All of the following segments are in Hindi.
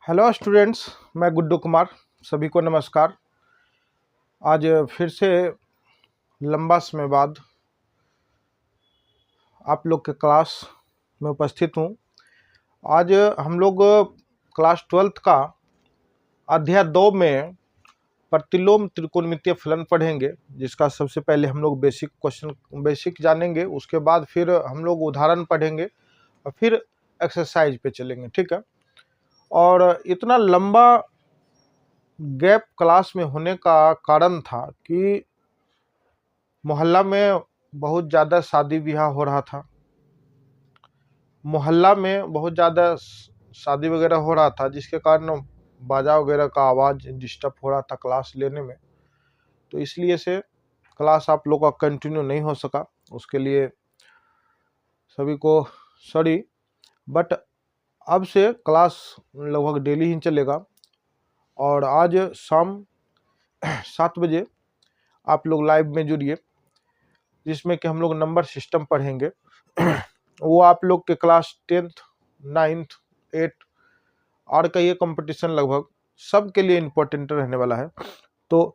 हेलो स्टूडेंट्स, मैं गुड्डू कुमार। सभी को नमस्कार। आज फिर से लंबा समय बाद आप लोग के क्लास में उपस्थित हूँ। आज हम लोग क्लास 12th का अध्याय 2 में प्रतिलोम त्रिकोणमितीय फलन पढ़ेंगे, जिसका सबसे पहले हम लोग बेसिक जानेंगे। उसके बाद फिर हम लोग उदाहरण पढ़ेंगे और फिर एक्सरसाइज पे चलेंगे, ठीक है। और इतना लंबा गैप क्लास में होने का कारण था कि मोहल्ला में बहुत ज़्यादा शादी ब्याह हो रहा था। मोहल्ला में बहुत ज़्यादा शादी वगैरह हो रहा था, जिसके कारण बाजा वगैरह का आवाज़ डिस्टर्ब हो रहा था क्लास लेने में। तो इसलिए से क्लास आप लोग का कंटिन्यू नहीं हो सका। उसके लिए सभी को सॉरी, बट अब से क्लास लगभग डेली ही चलेगा। और आज शाम 7 बजे आप लोग लाइव में जुड़िए, जिसमें कि हम लोग नंबर सिस्टम पढ़ेंगे। वो आप लोग के क्लास 10th 9th 8th और का ये कंपटीशन लगभग सब के लिए इम्पोर्टेंट रहने वाला है। तो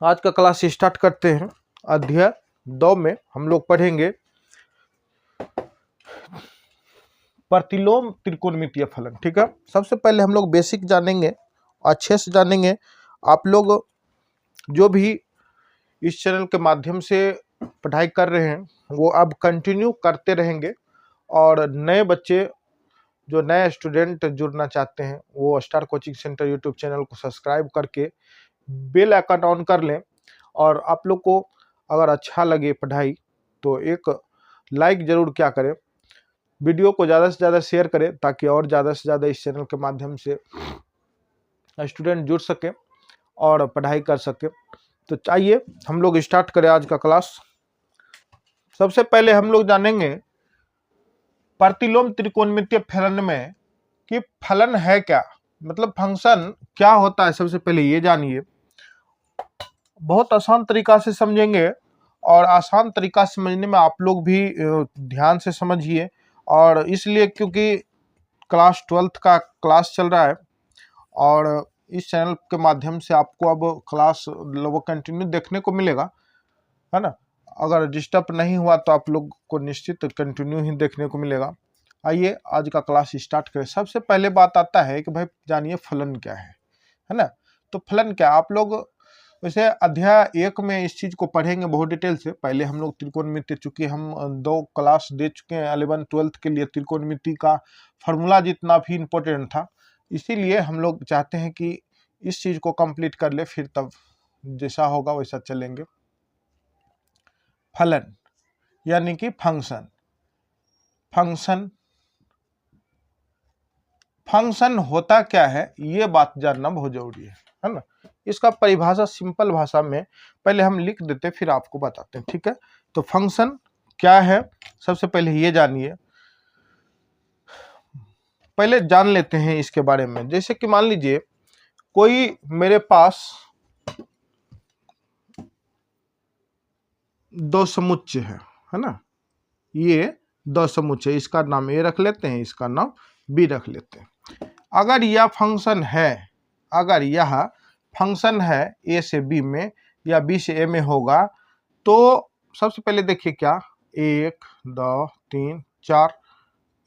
आज का क्लास स्टार्ट करते हैं। अध्याय 2 में हम लोग पढ़ेंगे प्रतिलोम त्रिकोणमितीय फलन, ठीक है। सबसे पहले हम लोग बेसिक जानेंगे, अच्छे से जानेंगे। आप लोग जो भी इस चैनल के माध्यम से पढ़ाई कर रहे हैं वो अब कंटिन्यू करते रहेंगे। और नए बच्चे, जो नए स्टूडेंट जुड़ना चाहते हैं, वो star coaching centre YouTube channel को सब्सक्राइब करके बेल आइकन ऑन कर लें। और आप लोग को अगर अच्छा लगे पढ़ाई तो एक लाइक ज़रूर क्या करें, वीडियो को ज़्यादा से ज़्यादा शेयर करें, ताकि और ज़्यादा से ज़्यादा इस चैनल के माध्यम से स्टूडेंट जुड़ सके और पढ़ाई कर सके। तो चाहिए हम लोग स्टार्ट करें आज का क्लास। सबसे पहले हम लोग जानेंगे प्रतिलोम त्रिकोणमितीय फलन में कि फलन है क्या, मतलब फंक्शन क्या होता है। सबसे पहले ये जानिए, बहुत आसान तरीका से समझेंगे। और आसान तरीका समझने में आप लोग भी ध्यान से समझिए। और इसलिए क्योंकि क्लास 12th का क्लास चल रहा है और इस चैनल के माध्यम से आपको अब क्लास वो कंटिन्यू देखने को मिलेगा, है ना। अगर डिस्टर्ब नहीं हुआ तो आप लोग को निश्चित कंटिन्यू ही देखने को मिलेगा। आइए आज का क्लास स्टार्ट करें। सबसे पहले बात आता है कि भाई जानिए फलन क्या है ना। तो फलन क्या, आप लोग वैसे अध्याय 1 में इस चीज को पढ़ेंगे बहुत डिटेल से। पहले हम लोग त्रिकोणमिति, चूंकि हम 2 क्लास दे चुके हैं 11 12th के लिए, त्रिकोणमिति का फॉर्मूला जितना भी इम्पोर्टेंट था, इसीलिए हम लोग चाहते हैं कि इस चीज को कंप्लीट कर ले, फिर तब जैसा होगा वैसा चलेंगे। फलन यानी कि फंक्शन। फंक्शन होता क्या है, ये बात जानना बहुत जरूरी है ना। इसका परिभाषा सिंपल भाषा में पहले हम लिख देते, फिर आपको बताते हैं, ठीक है। तो फंक्शन क्या है, सबसे पहले ये जानिए। पहले जान लेते हैं इसके बारे में। जैसे कि मान लीजिए कोई मेरे पास 2 समुच्चय है ना। ये 2 समुच्चय, इसका नाम ए रख लेते हैं, इसका नाम बी रख लेते हैं। अगर यह फंक्शन है ए से बी में या बी से ए में होगा, तो सबसे पहले देखिए क्या, 1 2 3 4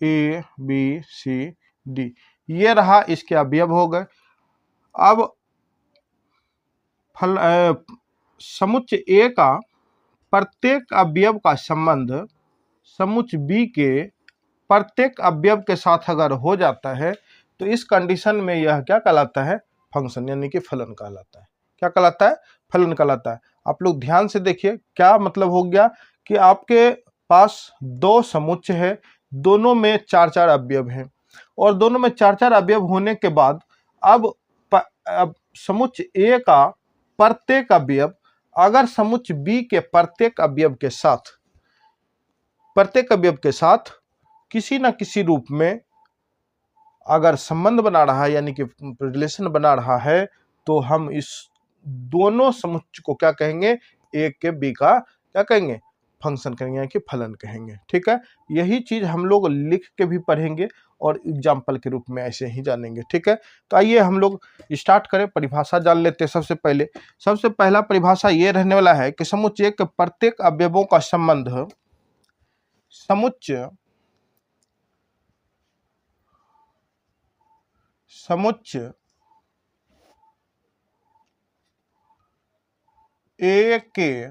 ए बी सी डी, ये रहा इसके अवयव हो गए। अब समुच्चय ए का प्रत्येक अवयव का संबंध समुच्चय बी के प्रत्येक अवयव के साथ अगर हो जाता है, तो इस कंडीशन में यह क्या कहलाता है, फंक्शन, यानी कि फलन कहलाता है। क्या कहलाता है, फलन कहलाता है। आप लोग ध्यान से देखिए, क्या मतलब हो गया कि आपके पास 2 समुच्चय है, दोनों में 4-4 अवयव हैं। और दोनों में 4-4 अवयव होने के बाद अब समुच्चय ए का प्रत्येक अवयव अगर समुच्चय बी के प्रत्येक अवयव के साथ किसी न किसी रूप में अगर संबंध बना रहा है, यानी कि रिलेशन बना रहा है, तो हम इस दोनों समुच्चय को क्या कहेंगे, ए के बी का क्या कहेंगे, फंक्शन कहेंगे, कि फलन कहेंगे, ठीक है। यही चीज हम लोग लिख के भी पढ़ेंगे और एग्जाम्पल के रूप में ऐसे ही जानेंगे। ठीक है, तो आइए हम लोग स्टार्ट करें, परिभाषा जान लेते हैं। सबसे पहला परिभाषा ये रहने वाला है कि समुच्चय के प्रत्येक अवयवों का संबंध समुच्चय ए के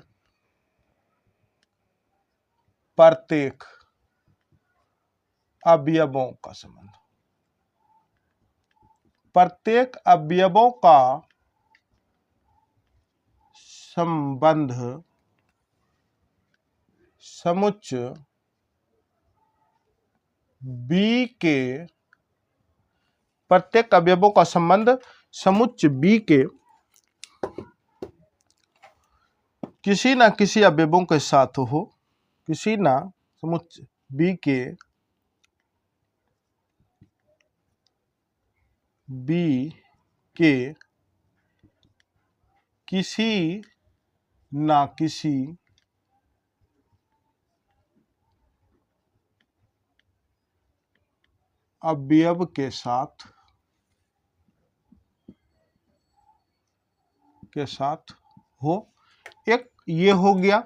प्रत्येक अवयवों का संबंध, प्रत्येक अवयवों का संबंध समुच्चय बी के प्रत्येक अवयवों का संबंध समुच्चय बी के किसी न किसी अवयवों के साथ हो, किसी न समुच्चय बी के किसी न किसी अवयव के साथ हो। एक ये हो गया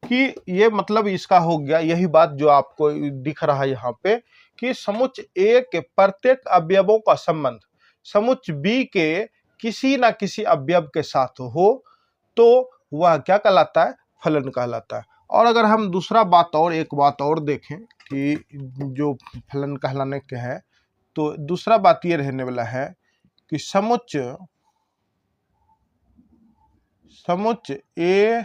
कि ये मतलब इसका हो गया, यही बात जो आपको दिख रहा है यहाँ पे कि समुच्चय ए के प्रत्येक अवयवों का संबंध समुच्चय बी के किसी ना किसी अवयव के साथ हो तो वह क्या कहलाता है, फलन कहलाता है। और अगर हम दूसरा एक बात और देखें कि जो फलन कहलाने के है, तो दूसरा बात ये रहने वाला है कि समुच्चय ए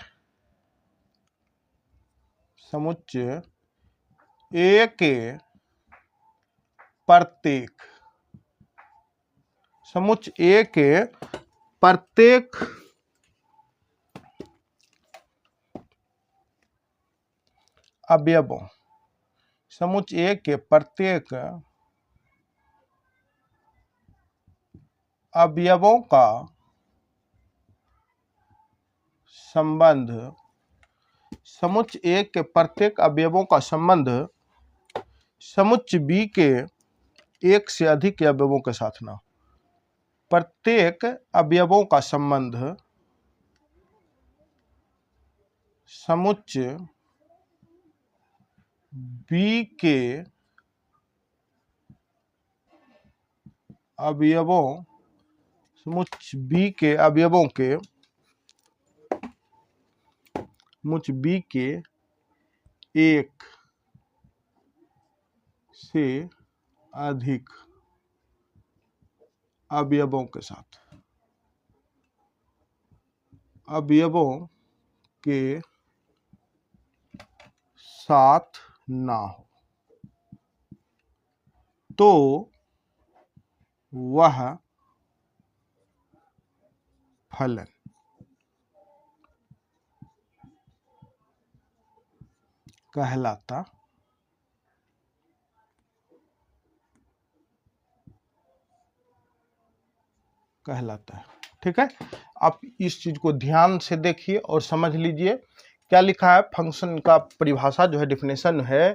के प्रत्येक अवयवों समुच्चय ए के प्रत्येक अवयवों का संबंध समुच्चय ए के प्रत्येक अवयवों का संबंध समुच्चय बी के एक से अधिक अवयवों के साथ ना, प्रत्येक अवयवों का संबंध समुच्चय बी के एक से अधिक अवयवों के साथ ना हो तो वह फलन कहलाता है। ठीक है, आप इस चीज को ध्यान से देखिए और समझ लीजिए क्या लिखा है। फंक्शन का परिभाषा जो है, डिफिनेशन है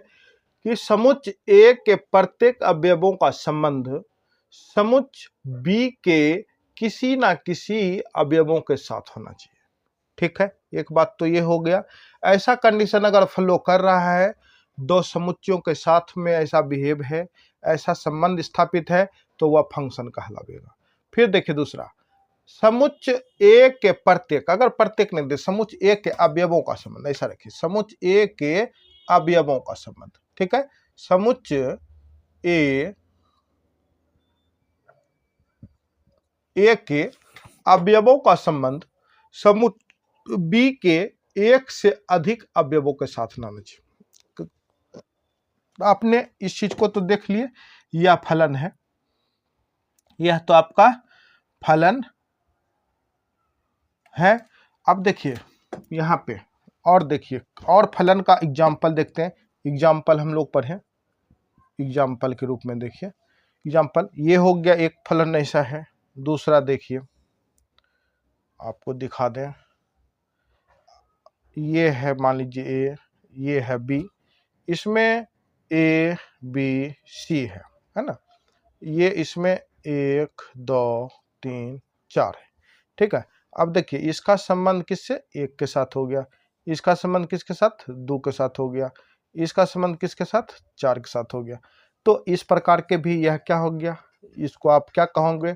कि समुच्चय ए के प्रत्येक अवयवों का संबंध समुच्चय बी के किसी ना किसी अवयवों के साथ होना चाहिए। ठीक है, एक बात तो ये हो गया। ऐसा कंडीशन अगर फ्लो कर रहा है, दो समुच्चयों के साथ में ऐसा बिहेव है, ऐसा संबंध स्थापित है, तो वह फंक्शन कहलावेगा। फिर देखिए दूसरा, समुच्चय ए के प्रत्येक, अगर प्रत्येक नहीं दे, समुच्चय ए के अवयवों का संबंध, ऐसा रखिए, समुच्चय ए के अवयवों का संबंध। ठीक है, समुच्चय ए के अवयवों का संबंध समुच्चय बी के एक से अधिक अवयवों के साथ ना होना चाहिए। आपने इस चीज को तो देख लिए, यह फलन है, यह तो आपका फलन है। अब देखिए यहाँ पे और देखिए, और फलन का एग्जाम्पल देखते हैं। एग्जाम्पल हम लोग पढ़ें, एग्जाम्पल के रूप में देखिए। एग्जाम्पल ये हो गया, एक फलन ऐसा है। दूसरा देखिए, आपको दिखा दें, ये है मान लीजिए ए, ये है बी, इसमें ए बी सी है। है ना। ये इसमें 1 2 3 4 है, ठीक है। अब देखिए इसका संबंध किससे, 1 के साथ हो गया, इसका संबंध किसके साथ, 2 के साथ हो गया, इसका संबंध किसके साथ, 4 के साथ हो गया। तो इस प्रकार के भी यह क्या हो गया, इसको आप क्या कहोगे,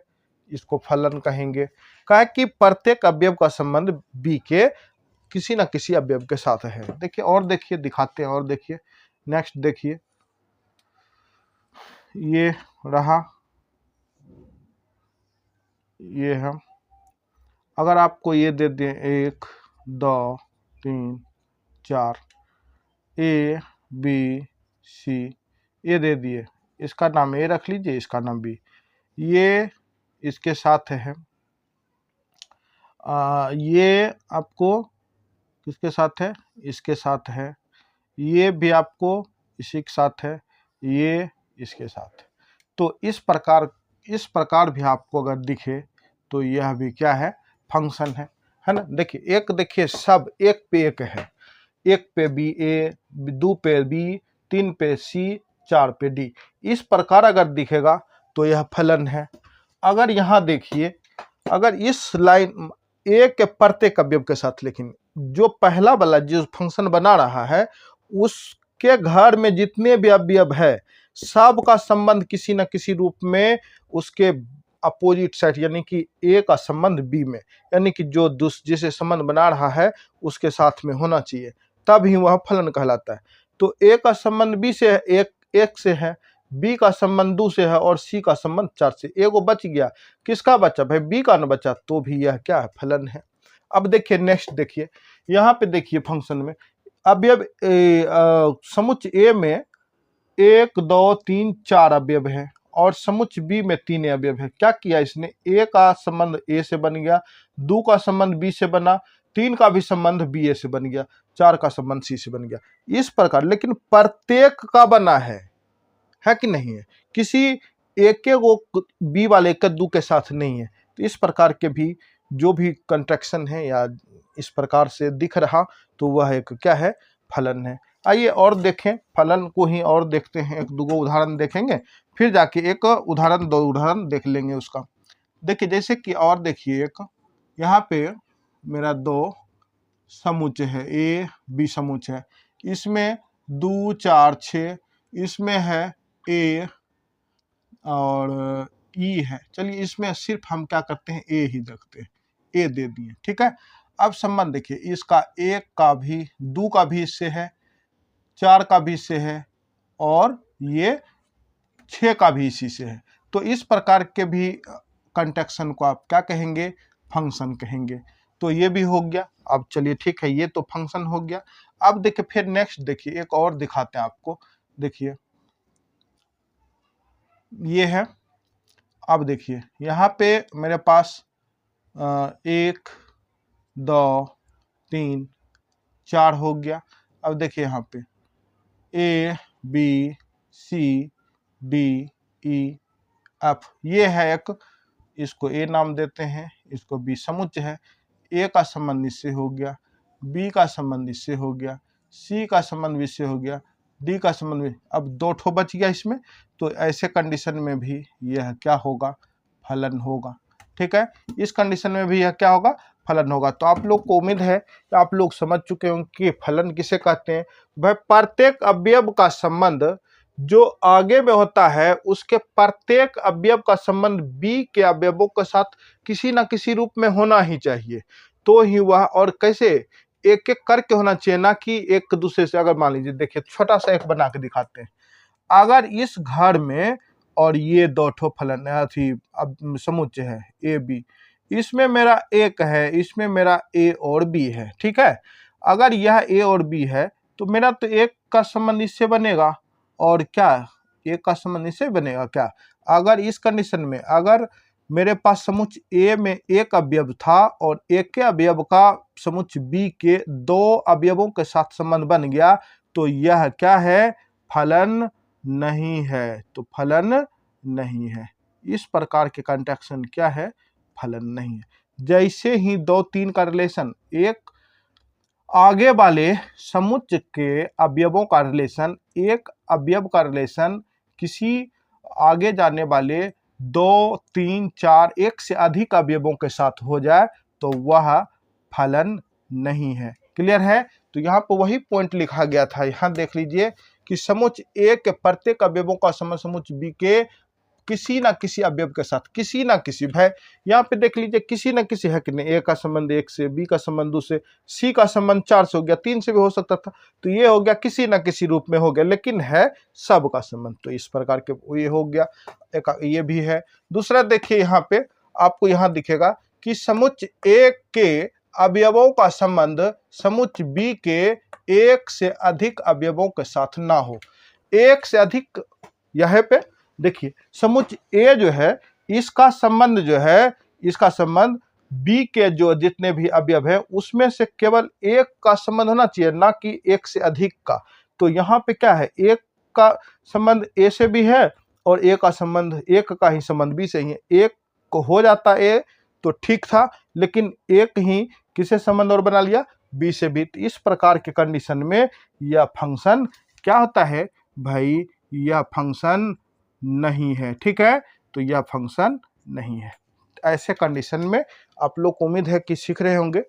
इसको फलन कहेंगे। कहा कि प्रत्येक अवयव का संबंध बी के किसी न किसी अवयव के साथ है। देखिए और देखिए, दिखाते हैं और देखिए, नेक्स्ट देखिए, ये रहा, ये है। अगर आपको ये दे दें 1 2 3 4 ए बी सी, ये दे दिए, इसका नाम ए रख लीजिए, इसका नाम बी, ये इसके साथ है, ये आपको किसके साथ है, इसके साथ है, ये भी आपको इसी के साथ है, ये इसके साथ है। तो इस प्रकार भी आपको अगर दिखे तो यह भी क्या है, फंक्शन है ना। देखिए एक, देखिए सब एक पे एक है, एक पे बी ए, 2 पे बी, 3 पे सी, 4 पे डी, इस प्रकार अगर दिखेगा तो यह फलन है। अगर यहाँ देखिए, अगर इस लाइन ए के प्रत्येक अवयव के साथ, लेकिन जो पहला वाला जो फंक्शन बना रहा है उसके घर में जितने भी अवयव है सब का संबंध किसी न किसी रूप में उसके अपोजिट साइड यानी कि ए का संबंध बी में, यानी कि जो जिसे संबंध बना रहा है उसके साथ में होना चाहिए, तब ही वह फलन कहलाता है। तो ए का संबंध बी से है, एक से है, बी का संबंध 2 से है और सी का संबंध 4 से, एगो बच गया, किसका बचा भाई, बी का न बचा, तो भी यह क्या है, फलन है। अब देखिए नेक्स्ट देखिए, यहाँ पे देखिए फंक्शन में अवयव समुच्चय ए में 1 2 3 4 अवयव है और समुच्चय बी में 3 अवयव है। क्या किया इसने, ए का संबंध ए से बन गया, 2 का संबंध बी से बना, 3 का भी संबंध बी ए से बन गया, 4 का संबंध सी से बन गया, इस प्रकार। लेकिन प्रत्येक का बना है कि नहीं है, किसी एक वो बी वाले एक दो के साथ नहीं है। तो इस प्रकार के भी जो भी कंट्रैक्शन है या इस प्रकार से दिख रहा तो वह एक क्या है, फलन है। आइए और देखें, फलन को ही और देखते हैं, एक दो उदाहरण देखेंगे, फिर जाके एक उदाहरण दो उदाहरण देख लेंगे उसका। देखिए जैसे कि और देखिए, एक यहाँ पे मेरा 2 समुच्चय है, ए बी समुच्चय है, इसमें 2 4 6, इसमें है ए और ई है। चलिए इसमें सिर्फ हम क्या करते हैं, ए ही देखते हैं, ए दे दिए, ठीक है। अब संबंध देखिए, इसका 1 का भी 2 का भी इससे है, 4 का भी इससे है और ये 6 का भी इसी से है। तो इस प्रकार के भी कंटेक्शन को आप क्या कहेंगे, फंक्शन कहेंगे। तो ये भी हो गया। अब चलिए ठीक है, ये तो फंक्शन हो गया। अब देखिए फिर नेक्स्ट देखिए, एक और दिखाते हैं आपको। देखिए ये है, अब देखिए यहाँ पे मेरे पास 1 2 3 4 हो गया। अब देखिए यहाँ पे A B C D E F, ये है एक, इसको ए नाम देते हैं, इसको बी समुच्चय है। ए का संबंध इससे हो गया, बी का संबंध इससे हो गया, सी का संबंध इससे हो गया, डी का संबंध भी, अब 2 ठो बच गया इसमें। तो ऐसे कंडीशन में भी यह क्या होगा, फलन होगा, ठीक है। इस कंडीशन में भी यह क्या होगा, फलन होगा। तो आप लोग को उम्मीद है कि आप लोग समझ चुके होंगे कि फलन किसे कहते हैं। भाई प्रत्येक अवयव का संबंध जो आगे में होता है उसके प्रत्येक अवयव का संबंध बी के अवयवों के साथ किसी ना किसी रूप में होना ही चाहिए, तो ही वह, और कैसे, एक एक करके होना चाहिए, ना कि एक दूसरे से। अगर मान लीजिए, देखिए छोटा सा एक बना के दिखाते हैं, अगर इस घर में और ये 2 ठो फलन थी अब समुच्चय है ए बी, इसमें मेरा एक है, इसमें मेरा ए और बी है, ठीक है। अगर यह ए और बी है तो मेरा तो एक का संबंध इससे बनेगा और क्या, एक का संबंध इससे बनेगा क्या। अगर इस कंडीशन में अगर मेरे पास समुच्चय ए में एक अवयव था और एक के अवयव का समुच्चय बी के 2 अवयवों के साथ संबंध बन गया, तो यह क्या है, फलन नहीं है। तो फलन नहीं है, इस प्रकार के कंट्रैक्शन क्या है, फलन नहीं है। जैसे ही 2 3 का रिलेशन, एक आगे वाले समुच्चय के अवयवों का रिलेशन, एक अवयव का रिलेशन किसी आगे जाने वाले 2, 3, 4 एक से अधिक अवयवों के साथ हो जाए तो वह फलन नहीं है। क्लियर है? तो यहाँ पर वही पॉइंट लिखा गया था। यहाँ देख लीजिए कि समुच्चय ए के प्रत्येक अवयवों का संबंध समुच्चय बी के किसी ना किसी अवयव के साथ, किसी ना किसी, भाई यहाँ पे देख लीजिए किसी ना किसी है कि नहीं। ए का संबंध 1 से, बी का संबंध 2 से, सी का संबंध 4 से हो गया, 3 से भी हो सकता था। तो ये हो गया किसी ना किसी रूप में हो गया, लेकिन है सब का संबंध। तो इस प्रकार के ये हो गया, एक ये भी है। दूसरा देखिए यहाँ पे आपको यहाँ दिखेगा कि समुच्चय ए के अवयवों का संबंध समुच्चय बी के एक से अधिक अवयवों के साथ ना हो। एक से अधिक, यहाँ पे देखिए समुच्चय ए जो है इसका संबंध जो है, इसका संबंध बी के जो जितने भी अवयव है उसमें से केवल एक का संबंध होना चाहिए, ना कि एक से अधिक का। तो यहाँ पे क्या है, एक का संबंध ए से भी है और एक का संबंध, एक का ही संबंध बी से ही है। एक को हो जाता ए तो ठीक था, लेकिन एक ही किसे संबंध और बना लिया, बी से भी। तो इस प्रकार के कंडीशन में यह फंक्शन क्या होता है भाई, यह फंक्शन नहीं है। ठीक है, तो यह फंक्शन नहीं है। ऐसे कंडीशन में आप लोग को उम्मीद है कि सीख रहे होंगे।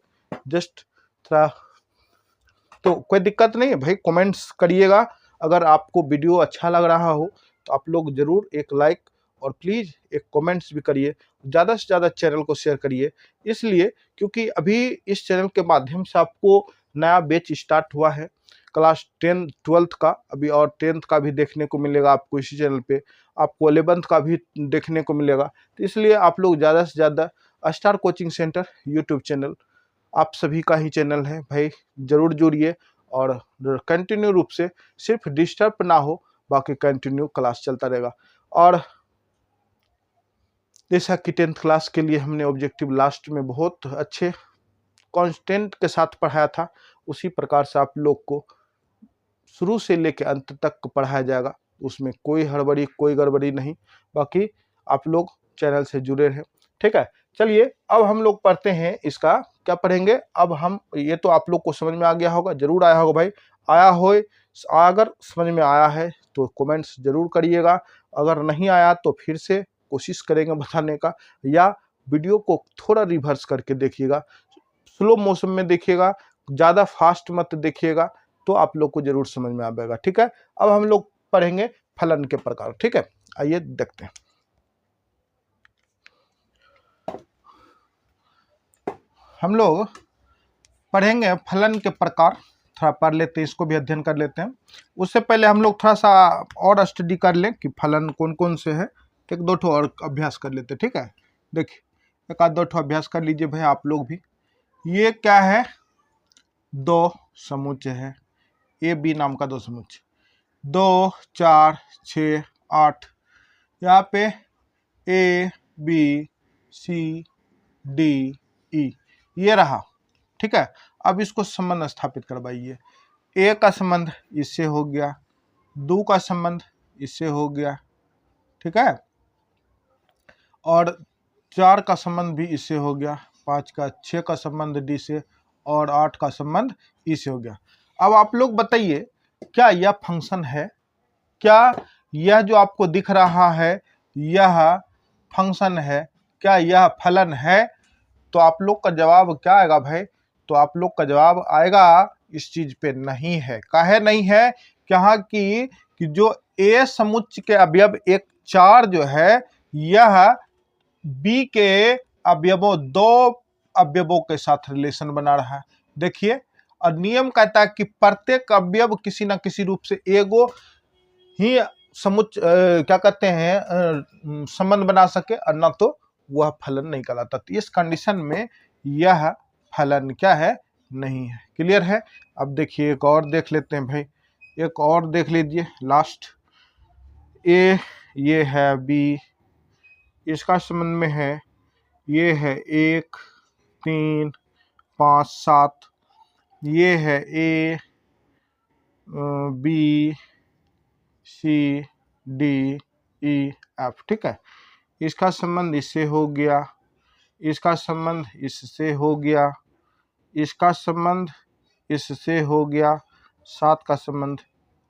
जस्ट थोड़ा तो कोई दिक्कत नहीं है भाई, कमेंट्स करिएगा। अगर आपको वीडियो अच्छा लग रहा हो तो आप लोग जरूर एक लाइक और प्लीज़ एक कमेंट्स भी करिए। ज़्यादा से ज़्यादा चैनल को शेयर करिए, इसलिए क्योंकि अभी इस चैनल के माध्यम से आपको नया बैच स्टार्ट हुआ है क्लास 10 12th का अभी, और 10th का भी देखने को मिलेगा आपको इसी चैनल पे। आपको 11th का भी देखने को मिलेगा। तो इसलिए आप लोग ज़्यादा से ज़्यादा star coaching centre YouTube channel आप सभी का ही चैनल है भाई, ज़रूर जुड़िए और कंटिन्यू रूप से, सिर्फ डिस्टर्ब ना हो, बाकी कंटिन्यू क्लास चलता रहेगा। और जैसा कि 10th क्लास के लिए हमने ऑब्जेक्टिव लास्ट में बहुत अच्छे कॉन्स्टेंट के साथ पढ़ाया था, उसी प्रकार से आप लोग को शुरू से लेकर अंत तक पढ़ाया जाएगा। उसमें कोई हड़बड़ी कोई गड़बड़ी नहीं। बाकी आप लोग चैनल से जुड़े रहें। ठीक है, चलिए अब हम लोग पढ़ते हैं। इसका क्या पढ़ेंगे अब हम, ये तो आप लोग को समझ में आ गया होगा, जरूर आया होगा भाई। आया हो, अगर समझ में आया है तो कमेंट्स जरूर करिएगा। अगर नहीं आया तो फिर से कोशिश करेंगे बताने का, या वीडियो को थोड़ा रिवर्स करके देखिएगा, स्लो मोशन में देखिएगा, ज़्यादा फास्ट मत देखिएगा, तो आप लोग को जरूर समझ में आ जाएगा। ठीक है, अब हम लोग पढ़ेंगे फलन के प्रकार। ठीक है, आइए देखते हैं। हम लोग पढ़ेंगे फलन के प्रकार, थोड़ा पढ़ लेते हैं, इसको भी अध्ययन कर लेते हैं। उससे पहले हम लोग थोड़ा सा और स्टडी कर लें कि फलन कौन कौन से है। एक दो ठो और अभ्यास कर लेते हैं। ठीक है, देखिए एक आध दो ठो अभ्यास कर लीजिए भाई आप लोग भी। ये क्या है, दो समुच्चय है, ए बी नाम का दो समुच्चय, 2 4 6 8। यहाँ पे ए बी सी डी ई ये रहा। ठीक है, अब इसको संबंध स्थापित करवाइए। ए का संबंध इससे हो गया, 2 का संबंध इससे हो गया, ठीक है, और 4 का संबंध भी इससे हो गया, 5 का 6 का संबंध डी से, और 8 का संबंध ई से हो गया। अब आप लोग बताइए क्या यह फंक्शन है, क्या यह जो आपको दिख रहा है यह फंक्शन है, क्या यह फलन है? तो आप लोग का जवाब क्या आएगा भाई, तो आप लोग का जवाब आएगा इस चीज पे नहीं है। काहे नहीं है, क्या कि जो ए समुच्चय के अवयव एक 4 जो है यह बी के अवयवों 2 अवयवों के साथ रिलेशन बना रहा है। देखिए, और नियम कहता है कि प्रत्येक अवयव किसी ना किसी रूप से एगो ही समुच्चय क्या कहते हैं संबंध बना सके, और न तो वह फलन नहीं कहलाता। तो इस कंडीशन में यह फलन क्या है, नहीं है। क्लियर है? अब देखिए एक और देख लेते हैं भाई, एक और देख लीजिए लास्ट। ए ये है, बी इसका संबंध में है, ये है 1 3 5 7, ये है A B C D E F. ठीक है, इसका संबंध इससे हो गया, इसका संबंध इससे हो गया, इसका संबंध इससे हो गया, 7 का संबंध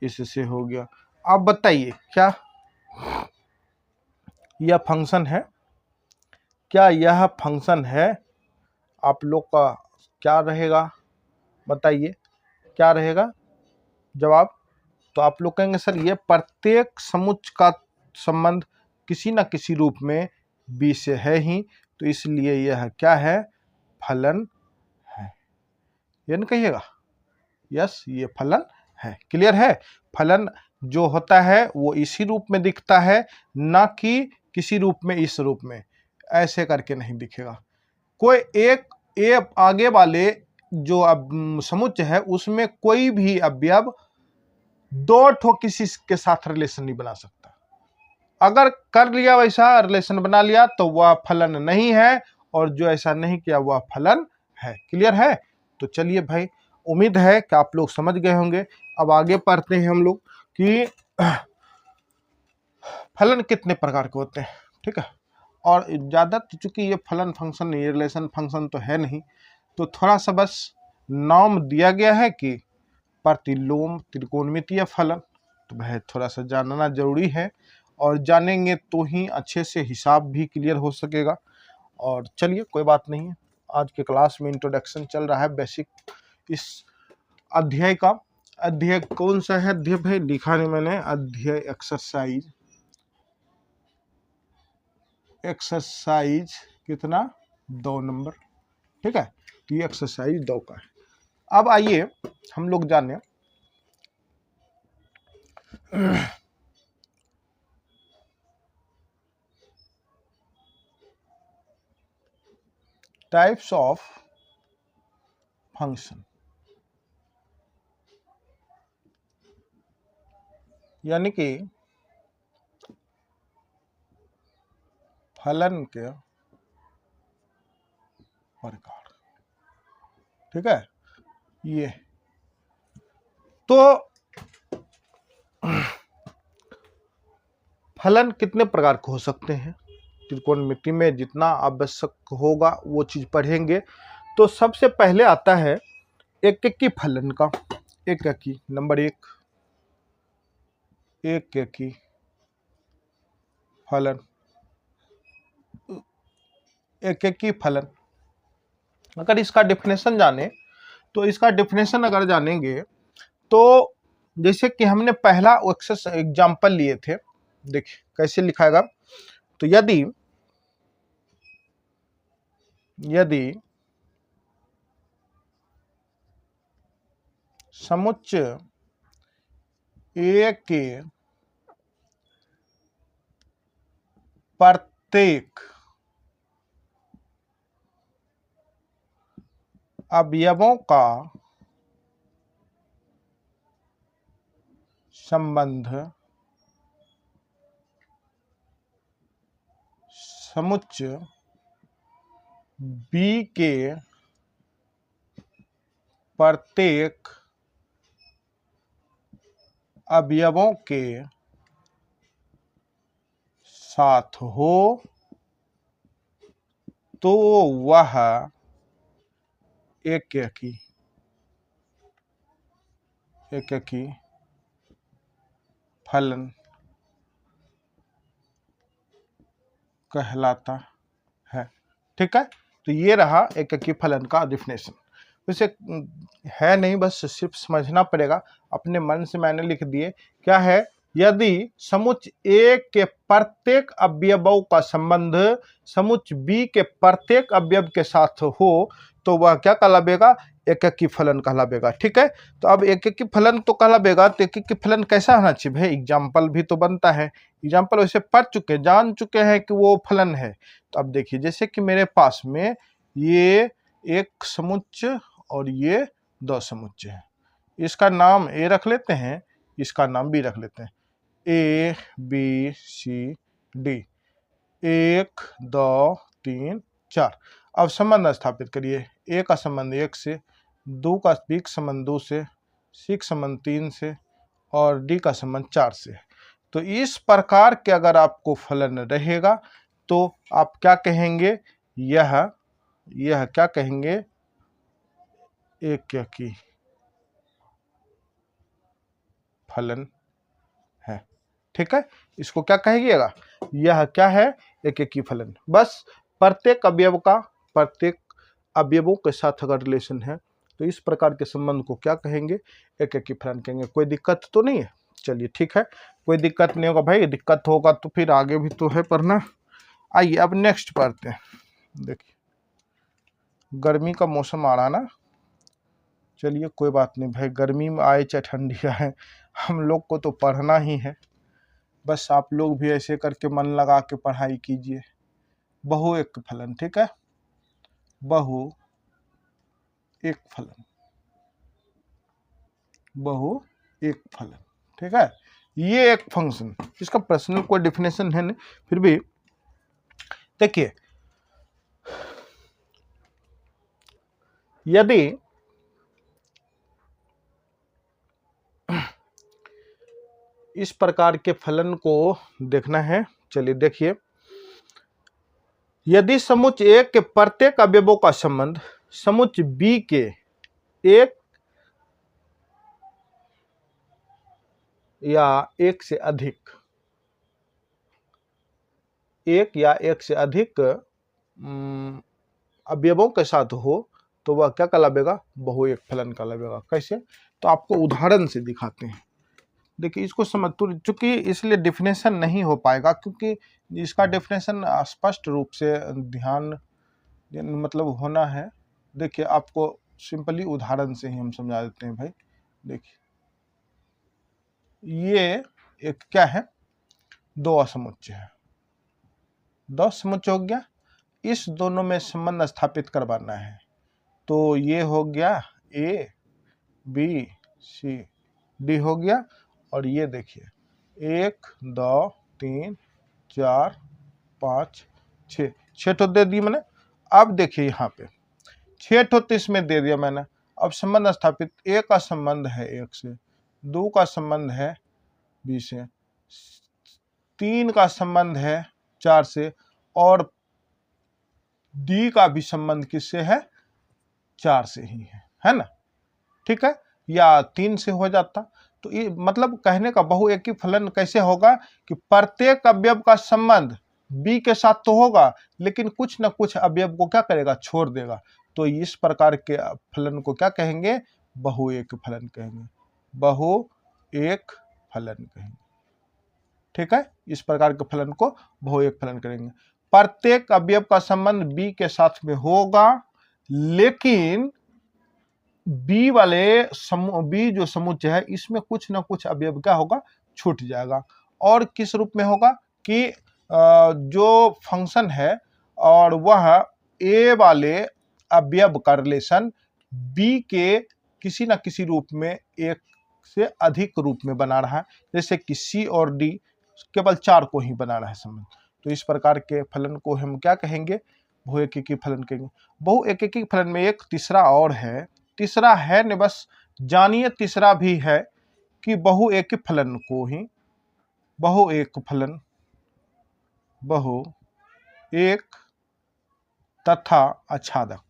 इससे हो गया। अब बताइए क्या यह फंक्शन है, क्या यह फंक्शन है? आप लोग का क्या रहेगा, बताइए क्या रहेगा जवाब? तो आप लोग कहेंगे सर ये प्रत्येक समुच्च का संबंध किसी न किसी रूप में b से है ही, तो इसलिए यह क्या है? फलन है। ये न कहिएगा, यस ये फलन है। क्लियर है? फलन जो होता है वो इसी रूप में दिखता है, ना कि किसी रूप में इस रूप में, ऐसे करके नहीं दिखेगा। कोई एक आगे वाले जो अब समुच्चय है उसमें कोई भी अवयव दो ठो किसी के साथ रिलेशन नहीं बना सकता। अगर कर लिया वैसा रिलेशन बना लिया तो वह फलन नहीं है, और जो ऐसा नहीं किया वह फलन है। क्लियर है? तो चलिए भाई, उम्मीद है कि आप लोग समझ गए होंगे। अब आगे पढ़ते हैं हम लोग कि फलन कितने प्रकार के होते हैं। ठीक है, और ज़्यादा चूंकि ये फलन फंक्शन, ये रिलेशन फंक्शन तो है नहीं, तो थोड़ा सा बस नाम दिया गया है कि प्रतिलोम त्रिकोणमितीय फलन, तो भाई थोड़ा सा जानना जरूरी है, और जानेंगे तो ही अच्छे से हिसाब भी क्लियर हो सकेगा। और चलिए कोई बात नहीं है, आज के क्लास में इंट्रोडक्शन चल रहा है बेसिक इस अध्याय का। अध्याय कौन सा है अध्याय भाई? लिखा नहीं मैंने, अध्याय एक्सरसाइज कितना? 2 नंबर। ठीक है, तो ये एक्सरसाइज 2 का है। अब आइए हम लोग जाने टाइप्स ऑफ फंक्शन, यानी कि फलन के प्रकार। ठीक है, ये तो फलन कितने प्रकार के हो सकते हैं, त्रिकोणमिति में जितना आवश्यक होगा वो चीज पढ़ेंगे। तो सबसे पहले आता है एककी फलन का। एककी नंबर 1, एककी फलन। एककी फलन अगर इसका डेफिनेशन जाने, तो इसका डेफिनेशन अगर जानेंगे तो जैसे कि हमने पहला एग्जाम्पल लिए थे, देखिए कैसे लिखाएगा। तो यदि समुच्चय ए के प्रत्येक अवयवों का संबंध समुच्चय बी के प्रत्येक अवयवों के साथ हो, तो वह एककी फलन कहलाता है। ठीक है, तो ये रहा एककी फलन का डेफिनेशन। वैसे है नहीं, बस सिर्फ समझना पड़ेगा, अपने मन से मैंने लिख दिए। क्या है? यदि समुच्चय ए के प्रत्येक अवयवों का संबंध समुच्चय बी के प्रत्येक अवयव के साथ हो, तो वह क्या कहलावेगा? एककी फलन कहलावेगा। ठीक है, तो अब एककी फलन तो कहलावेगा, तो एककी फलन कैसा होना चाहिए भाई? एग्जाम्पल भी तो बनता है। एग्जाम्पल वैसे पढ़ चुके, जान चुके हैं कि वो फलन है। तो अब देखिए, जैसे कि मेरे पास में ये एक समुच्चय और ये 2 समुच्चय है, इसका नाम ए रख लेते हैं, इसका नाम बी रख लेते हैं, ए बी सी डी, 1 2 3 4। अब संबंध स्थापित करिए। ए का संबंध 1 से, 2 का बी का संबंध 2 से, सी का संबंध 3 से, और डी का संबंध 4 से। तो इस प्रकार के अगर आपको फलन रहेगा तो आप क्या कहेंगे? यह क्या कहेंगे? एककी फलन है। ठीक है, इसको क्या कहिएगा, यह क्या है, एक एकी फलन। बस प्रत्येक अवयवों के साथ अगर रिलेशन है तो इस प्रकार के संबंध को क्या कहेंगे, एक एकी फलन कहेंगे। कोई दिक्कत तो नहीं है, चलिए ठीक है, कोई दिक्कत नहीं होगा भाई, दिक्कत होगा तो फिर आगे भी तो है पढ़ना। आइए अब नेक्स्ट पढ़ते हैं। देखिए गर्मी का मौसम आ रहा ना, चलिए कोई बात नहीं भाई, गर्मी में आए चाहे ठंडी आए, हम लोग को तो पढ़ना ही है। बस आप लोग भी ऐसे करके मन लगा के पढ़ाई कीजिए। बहु एक फलन, ठीक है, बहु एक फलन, बहु एक फलन, ठीक है। ये एक फंक्शन, इसका पर्सनल कोई डिफिनेशन है नहीं, फिर भी देखिए यदि इस प्रकार के फलन को देखना है, चलिए देखिए, यदि समुच्चय ए के प्रत्येक अवयवों का संबंध समुच्चय बी के एक या एक से अधिक अवयवों के साथ हो तो वह क्या कहलाएगा, बहु एक फलन कहलाएगा। कैसे, तो आपको उदाहरण से दिखाते हैं। देखिए इसको समझ, तो चूंकि इसलिए डिफिनेशन नहीं हो पाएगा, क्योंकि इसका डिफिनेशन स्पष्ट रूप से ध्यान मतलब होना है। देखिए आपको सिंपली उदाहरण से ही हम समझा देते हैं भाई। देखिए ये एक क्या है, दो असमुच्चय है, दो समुच्चय हो गया, इस दोनों में संबंध स्थापित करवाना है। तो ये हो गया ए बी सी डी हो गया, और ये देखिए 1 2 3 4 5 6 6 तो दे दी मैंने। अब देखिए यहाँ पे 6 तो इसमें दे दिया मैंने। अब संबंध स्थापित, ए का संबंध है 1 से, 2 का संबंध है 20 से, 3 का संबंध है 4 से, और डी का भी संबंध किससे है, 4 से ही है ना, ठीक है, या 3 से हो जाता। तो ये मतलब कहने का बहु एकी फलन कैसे होगा कि प्रत्येक अवयव का संबंध बी के साथ तो होगा, लेकिन कुछ न कुछ अवयव को क्या करेगा, छोड़ देगा। तो इस प्रकार के फलन को क्या कहेंगे, बहु एक फलन कहेंगे, बहु एक फलन कहेंगे, ठीक है। इस प्रकार के फलन को बहु एक फलन करेंगे। प्रत्येक अवयव का संबंध बी के साथ में होगा, लेकिन बी जो समुच्चय है इसमें कुछ ना कुछ अवयव क्या होगा, छूट जाएगा। और किस रूप में होगा कि जो फंक्शन है और वह ए वाले अवयव का रिलेशन बी के किसी न किसी रूप में एक से अधिक रूप में बना रहा है, जैसे कि सी और डी केवल 4 को ही बना रहा है संबंध। तो इस प्रकार के फलन को हम क्या कहेंगे, बहु एकीकी फलन कहेंगे। बहु एकीकी फलन में एक तीसरा और है, तीसरा है न, बस जानिए तीसरा भी है कि बहु एक फलन को ही बहु एक तथा आच्छादक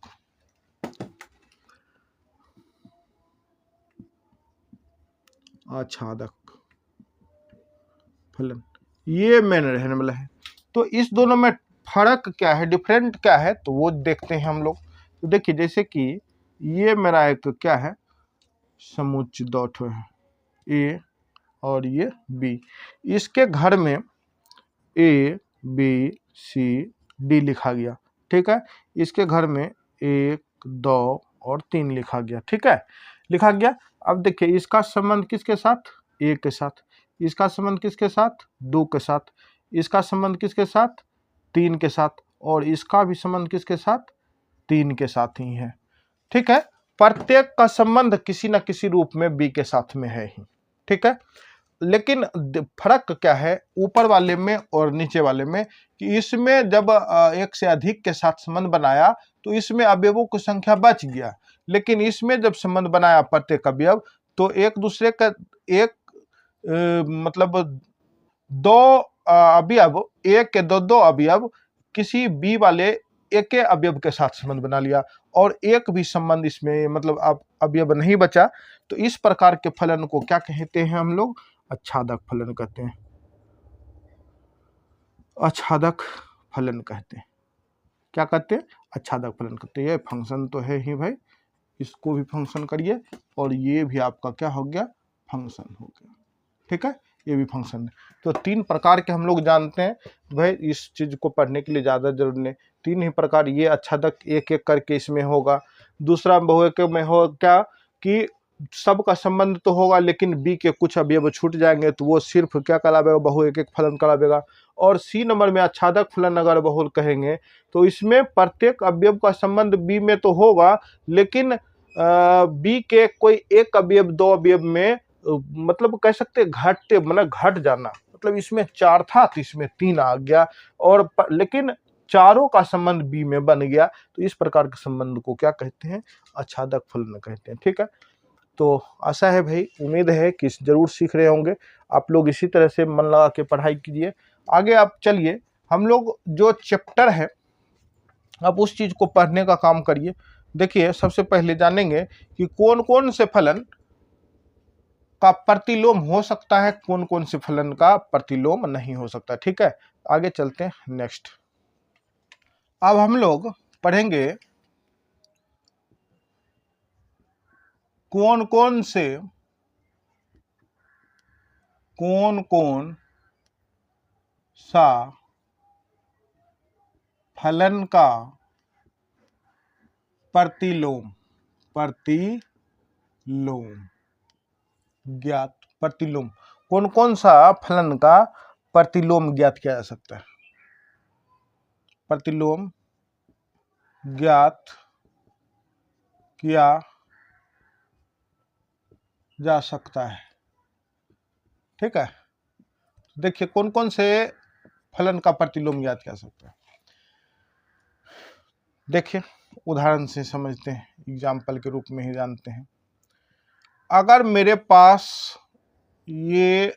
फलन, ये मेन रहने वाला है। तो इस दोनों में फर्क क्या है, डिफरेंट क्या है, तो वो देखते हैं हम लोग। तो देखिए जैसे कि ये मेरा एक क्या है, समुच्चय दो ठो है, ए और ये बी, इसके घर में ए बी सी डी लिखा गया, ठीक है। इसके घर में 1 2 और 3 लिखा गया, ठीक है, लिखा गया। अब देखिए इसका संबंध किसके साथ, 1 के साथ, इसका संबंध किसके साथ, 2 के साथ, इसका संबंध किसके साथ, 3 के साथ, और इसका भी संबंध किसके साथ, 3 के साथ ही है, ठीक है। प्रत्येक का संबंध किसी न किसी रूप में बी के साथ में है ही, ठीक है। लेकिन फर्क क्या है ऊपर वाले में और नीचे वाले में, कि इसमें जब एक से अधिक के साथ संबंध बनाया तो इसमें अवयवों की संख्या बच गया, लेकिन इसमें जब संबंध बनाया प्रत्येक अवयव तो एक दूसरे का मतलब 2 अवयव, एक के 2 अवयव किसी बी वाले एक अवयव के साथ संबंध बना लिया, और एक भी संबंध इसमें मतलब अब अवयव नहीं बचा। तो इस प्रकार के फलन को क्या कहते हैं हम लोग, आच्छादक फलन कहते हैं, आच्छादक फलन कहते हैं। क्या कहते हैं? आच्छादक फलन कहते हैं। ये फंक्शन तो है ही भाई, इसको भी फंक्शन करिए और ये भी आपका क्या हो गया? फंक्शन हो गया। ठीक है, ये भी फंक्शन है। तो 3 प्रकार के हम लोग जानते हैं भाई, इस चीज को पढ़ने के लिए ज्यादा जरूरी नहीं। 3 ही प्रकार, ये आच्छादक एक एक करके इसमें होगा। दूसरा बहुएक में हो क्या कि सबका संबंध तो होगा लेकिन बी के कुछ अवयव छूट जाएंगे, तो वो सिर्फ क्या कहलावेगा? बहुएक एक फलन कहलावेगा। और सी नंबर में आच्छादक फलन अगर बहुल कहेंगे तो इसमें प्रत्येक अवयव का संबंध बी में तो होगा, लेकिन बी के कोई एक अवयव 2 अवयव में मतलब कह सकते घटते, मतलब घट जाना, मतलब इसमें 4 था तो इसमें 3 आ गया, और लेकिन चारों का संबंध बी में बन गया, तो इस प्रकार के संबंध को क्या कहते हैं? आच्छादक फलन कहते हैं। ठीक है, तो आशा है भाई, उम्मीद है कि जरूर सीख रहे होंगे आप लोग। इसी तरह से मन लगा के पढ़ाई कीजिए। आगे आप चलिए, हम लोग जो चैप्टर है आप उस चीज को पढ़ने का काम करिए। देखिए, सबसे पहले जानेंगे कि कौन कौन से फलन का प्रतिलोम हो सकता है, कौन कौन से फलन का प्रतिलोम नहीं हो सकता। ठीक है, आगे चलते हैं नेक्स्ट। अब हम लोग पढ़ेंगे कौन कौन सा फलन का प्रतिलोम ज्ञात, प्रतिलोम, कौन कौन सा फलन का प्रतिलोम ज्ञात किया जा सकता है? प्रतिलोम ज्ञात किया जा सकता है। ठीक है, देखिए कौन कौन से फलन का प्रतिलोम ज्ञात किया जा सकता है। देखिए उदाहरण से समझते हैं, एग्जाम्पल के रूप में ही जानते हैं। अगर मेरे पास ये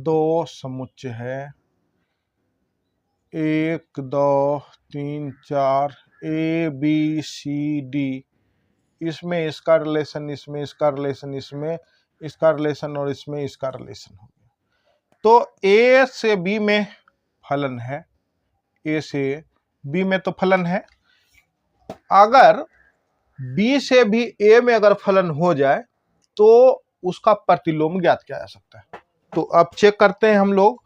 2 समुच्चय है, 1 2 3 4 ए बी सी डी, इसमें इसका रिलेशन, इसमें इसका रिलेशन, इसमें इसका रिलेशन और इसमें इसका रिलेशन हो गया, तो ए से बी में फलन है, ए से बी में तो फलन है। अगर बी से भी ए में अगर फलन हो जाए तो उसका प्रतिलोम ज्ञात किया जा सकता है। तो अब चेक करते हैं हम लोग,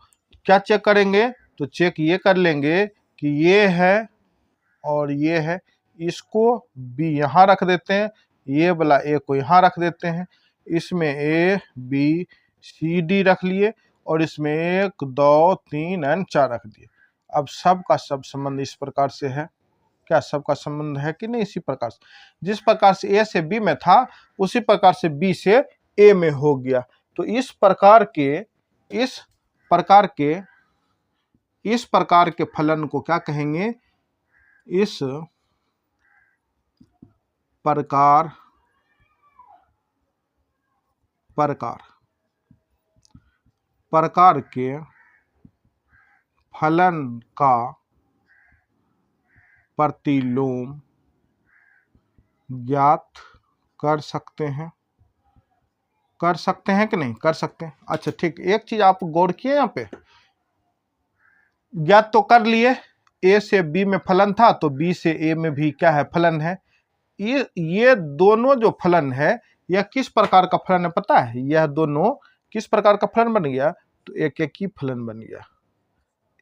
क्या चेक करेंगे? तो चेक ये कर लेंगे कि ये है और ये है, इसको बी यहाँ रख देते हैं, ये वाला ए को यहाँ रख देते हैं, इसमें ए बी सी डी रख लिए और इसमें 1 2 3 और 4 रख दिए। अब सबका सब संबंध इस प्रकार से है। क्या सबका संबंध है कि नहीं? इसी प्रकार से, जिस प्रकार से ए से बी में था उसी प्रकार से बी से ए में हो गया। तो इस प्रकार के फलन को क्या कहेंगे? इस प्रकार के फलन का प्रतिलोम ज्ञात कर सकते हैं कि नहीं? कर सकते हैं। अच्छा ठीक, एक चीज आप गौर किए, यहाँ पे ज्ञात तो कर लिए, ए से बी में फलन था तो बी से ए में भी क्या है? फलन है। ये दोनों जो फलन है यह किस प्रकार का फलन है पता है? यह दोनों किस प्रकार का फलन बन गया? तो एक एक ही फलन बन गया,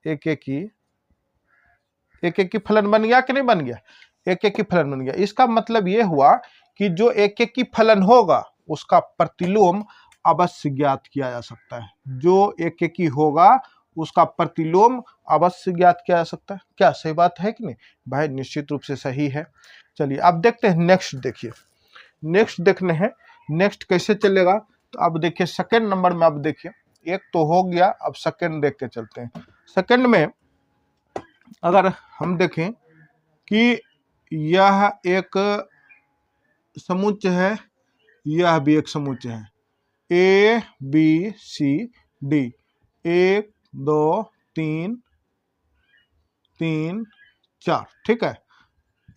एक एक ही फलन बन गया कि नहीं बन गया? एक एक ही फलन बन गया। इसका मतलब ये हुआ कि जो एक एक ही फलन होगा उसका प्रतिलोम अवश्य ज्ञात किया जा सकता है। जो एक एक ही होगा उसका प्रतिलोम अवश्य ज्ञात किया जा सकता है। क्या सही बात है कि नहीं भाई? निश्चित रूप से सही है। चलिए अब देखते हैं नेक्स्ट। देखिए नेक्स्ट देखने हैं, नेक्स्ट कैसे चलेगा। तो अब देखिए सेकंड नंबर में, अब देखिए एक तो हो गया, अब सेकंड देख के चलते हैं। सेकंड में अगर हम देखें कि यह एक समुच्चय है, यह भी एक समुच्चय है, ए बी सी डी, 1 2 3 3 4, ठीक है,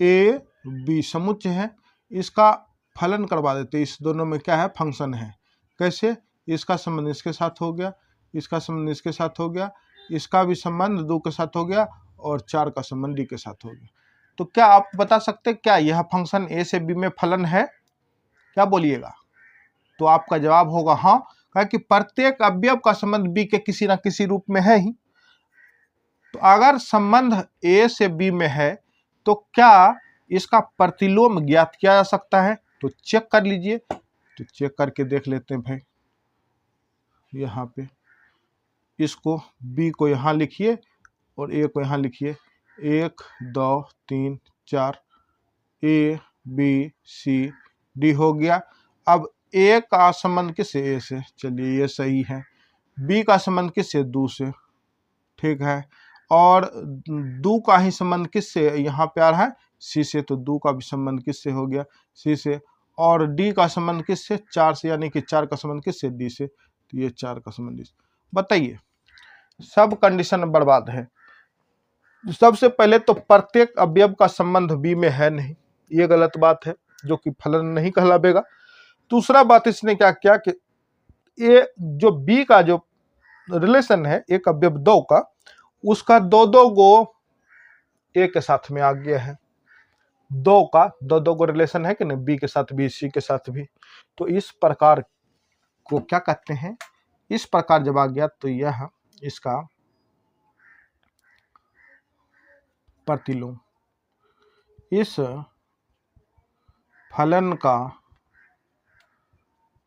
ए बी समुच्चय है। इसका फलन करवा देते, इस दोनों में क्या है? फंक्शन है। कैसे? इसका संबंध इसके साथ हो गया, इसका संबंध इसके साथ हो गया, इसका भी संबंध 2 के साथ हो गया और 4 का संबंध डी के साथ हो गया। तो क्या आप बता सकते हैं क्या यह फंक्शन ए से बी में फलन है? क्या बोलिएगा? तो आपका जवाब होगा हाँ, क्योंकि प्रत्येक अवयव का संबंध बी के किसी ना किसी रूप में है ही। तो अगर संबंध ए से बी में है तो क्या इसका प्रतिलोम ज्ञात किया जा सकता है? तो चेक कर लीजिए। तो चेक करके देख लेते हैं भाई। यहाँ पे इसको बी को यहाँ लिखिए और ए को यहाँ लिखिए। 1 2 3 4 ए बी सी डी हो गया। अब ए का संबंध किससे? ए से। चलिए ये सही है। बी का संबंध किससे? 2 से। ठीक है। और 2 का ही संबंध किससे यहाँ पे आ रहा है? सी से। तो 2 का भी संबंध किससे हो गया? सी से। और डी का संबंध किससे? 4 से, यानी कि 4 का संबंध किससे? डी से। तो ये 4 का संबंध डी से। बताइए, सब कंडीशन बर्बाद है। सबसे पहले तो प्रत्येक अवयव का संबंध बी में है नहीं, ये गलत बात है, जो कि फलन नहीं कहलावेगा। दूसरा बात इसने क्या किया कि ये जो बी का जो रिलेशन है एक अवयव 2 का, उसका 2 गो ए के साथ में आ गया है। 2 का 2 गो रिलेशन है कि नहीं, बी के साथ भी सी के साथ भी। तो इस प्रकार को क्या कहते हैं? इस प्रकार जब आ गया तो यह इसका प्रतिलोम। इस फलन का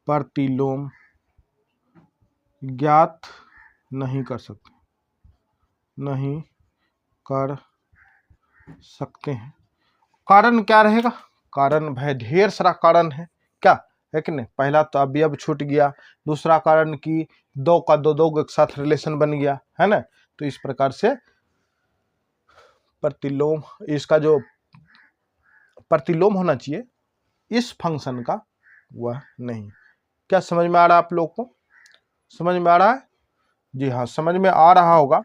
प्रतिलोम ज्ञात नहीं कर सकते, नहीं कर सकते हैं। कारण क्या रहेगा? कारण भाई ढेर सारा कारण है, क्या है कि नहीं? पहला तो अवयव छूट गया, दूसरा कारण कि 2 का 2 के साथ रिलेशन बन गया है ना। तो इस प्रकार से प्रतिलोम, इसका जो प्रतिलोम होना चाहिए इस फंक्शन का, वह नहीं। क्या समझ में आ रहा है आप लोग को? समझ में आ रहा है? जी हाँ, समझ में आ रहा होगा।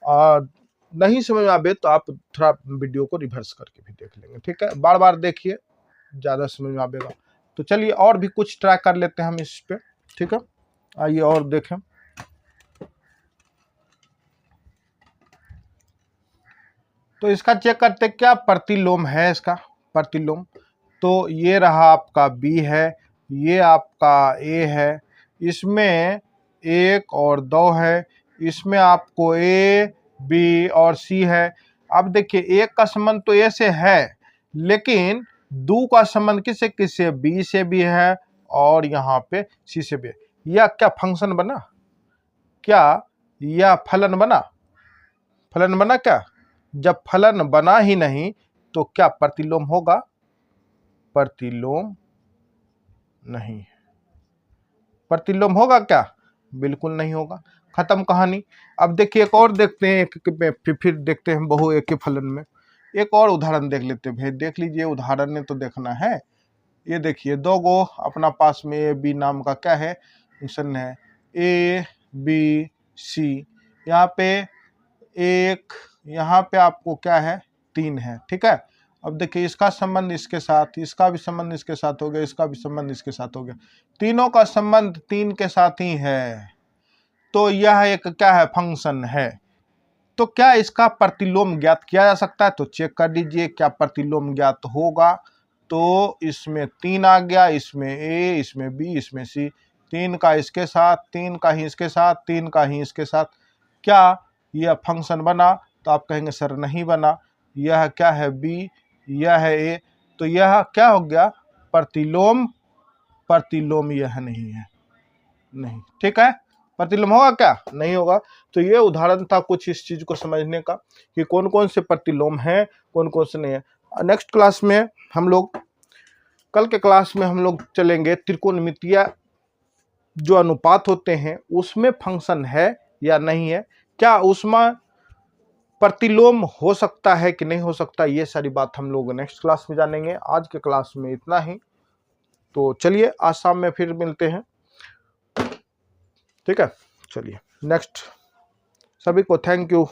और नहीं समझ में आवे तो आप थोड़ा वीडियो को रिवर्स करके भी देख लेंगे, ठीक है? बार बार देखिए, ज़्यादा समझ में आवेगा। तो चलिए और भी कुछ ट्राई कर लेते हैं हम इस पे, ठीक है? आइए और देखें। तो इसका चेक करते क्या प्रतिलोम है इसका। प्रतिलोम तो ये रहा आपका बी है, ये आपका ए है, इसमें 1 और 2 है, इसमें आपको ए बी और सी है। अब देखिए 1 का संबंध तो ए से है, लेकिन 2 का संबंध किससे? किससे? बी से भी है और यहाँ पे सी से भी है। यह क्या फंक्शन बना? क्या यह फलन बना? फलन बना क्या? जब फलन बना ही नहीं तो क्या प्रतिलोम होगा? प्रतिलोम नहीं। प्रतिलोम होगा क्या? बिल्कुल नहीं होगा। खत्म कहानी। अब देखिए एक और देखते हैं, फिर देखते हैं बहु एक के फलन में। एक और उदाहरण देख लेते हैं भाई। देख लीजिए, उदाहरण ने तो देखना है। ये देखिए 2 गो अपना पास में ए बी नाम का क्या है? फंक्शन है। ए बी सी, यहाँ पे 1, यहाँ पे आपको क्या है? 3 है, ठीक है? अब देखिए इसका संबंध इसके साथ, इसका भी संबंध इसके साथ हो गया, इसका भी संबंध इसके साथ हो गया। तीनों का संबंध 3 के साथ ही है। तो यह एक क्या है? फंक्शन है। तो क्या इसका प्रतिलोम ज्ञात किया जा सकता है? तो चेक कर लीजिए क्या प्रतिलोम ज्ञात होगा। तो इसमें 3 आ गया, इसमें ए, इसमें बी, इसमें सी। 3 का इसके साथ, 3 का ही इसके साथ, 3 का ही इसके साथ। क्या यह फंक्शन बना? तो आप कहेंगे सर नहीं बना। यह क्या है? बी, यह है ए। तो यह क्या हो गया? प्रतिलोम। प्रतिलोम यह नहीं है, नहीं, ठीक है? प्रतिलोम होगा क्या? नहीं होगा। तो ये उदाहरण था कुछ इस चीज को समझने का कि कौन कौन से प्रतिलोम है, कौन कौन से नहीं है। नेक्स्ट क्लास में हम लोग, कल के क्लास में हम लोग चलेंगे त्रिकोणमितीय जो अनुपात होते हैं उसमें फंक्शन है या नहीं है, क्या उसमें प्रतिलोम हो सकता है कि नहीं हो सकता, ये सारी बात हम लोग नेक्स्ट क्लास में जानेंगे। आज के क्लास में इतना ही। तो चलिए आज शाम में फिर मिलते हैं, ठीक है? चलिए नेक्स्ट। सभी को थैंक यू।